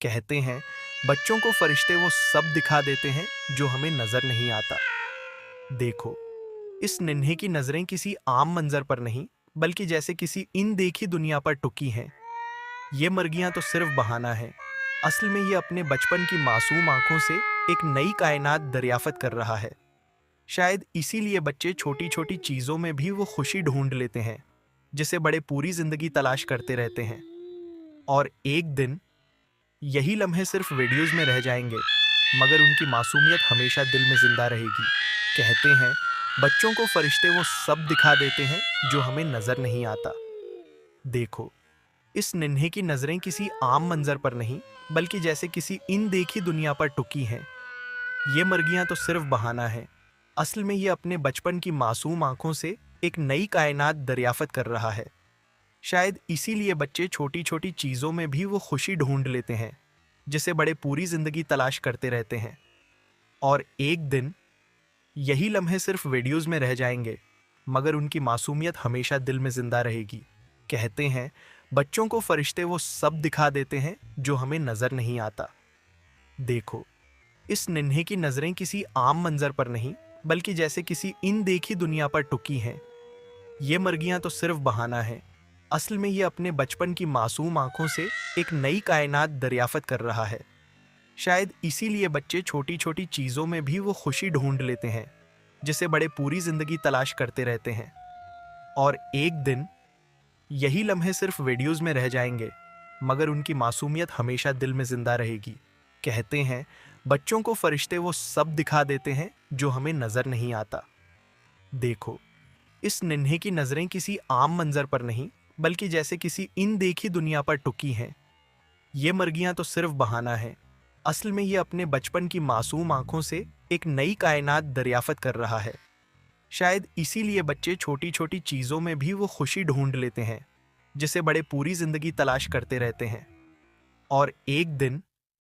कहते हैं बच्चों को फरिश्ते वो सब दिखा देते हैं जो हमें नजर नहीं आता। देखो, इस नन्हे की नजरें किसी आम मंजर पर नहीं बल्कि जैसे किसी इन देखी दुनिया पर टुकी हैं। ये मर्गियां तो सिर्फ बहाना है। असल में ये अपने बचपन की मासूम आंखों से एक नई कायनात दरियाफत कर रहा है। शायद इसीलिए बच्चे छोटी छोटी चीजों में भी वो खुशी ढूंढ लेते हैं जिसे बड़े पूरी जिंदगी तलाश करते रहते हैं। और एक दिन यही लम्हे सिर्फ वीडियोस में रह जाएंगे, मगर उनकी मासूमियत हमेशा दिल में जिंदा रहेगी। कहते हैं बच्चों को फरिश्ते वो सब दिखा देते हैं जो हमें नजर नहीं आता। देखो, इस नन्हे की नजरें किसी आम मंजर पर नहीं बल्कि जैसे किसी इन देखी दुनिया पर टुकी हैं। ये मर्गियां तो सिर्फ बहाना है। असल में ये अपने बचपन की मासूम आंखों से एक नई कायनात दरियाफत कर रहा है। शायद इसीलिए बच्चे छोटी छोटी चीजों में भी वो खुशी ढूंढ लेते हैं जिसे बड़े पूरी जिंदगी तलाश करते रहते हैं। और एक दिन यही लम्हे सिर्फ वीडियोस में रह जाएंगे, मगर उनकी मासूमियत हमेशा दिल में जिंदा रहेगी। कहते हैं बच्चों को फरिश्ते वो सब दिखा देते हैं जो हमें नजर नहीं आता। देखो, इस नन्हे की नजरें किसी आम मंजर पर नहीं बल्कि जैसे किसी इन देखी दुनिया पर टुकी हैं। ये मर्गियां तो सिर्फ बहाना है। असल में ये अपने बचपन की मासूम आंखों से एक नई कायनात दरियाफत कर रहा है। शायद इसीलिए बच्चे छोटी छोटी चीजों में भी वो खुशी ढूंढ लेते हैं जिसे बड़े पूरी जिंदगी तलाश करते रहते हैं। और एक दिन यही लम्हे सिर्फ वीडियोस में रह जाएंगे, मगर उनकी मासूमियत हमेशा दिल में जिंदा रहेगी। कहते हैं बच्चों को फरिश्ते वो सब दिखा देते हैं जो हमें नजर नहीं आता। देखो, इस नन्हे की नजरें किसी आम मंजर पर नहीं बल्कि जैसे किसी इन देखी दुनिया पर टुकी हैं। ये मर्गियां तो सिर्फ बहाना है। असल में ये अपने बचपन की मासूम आंखों से एक नई कायनात दरियाफत कर रहा है। शायद इसीलिए बच्चे छोटी छोटी चीजों में भी वो खुशी ढूंढ लेते हैं जिसे बड़े पूरी जिंदगी तलाश करते रहते हैं। और एक दिन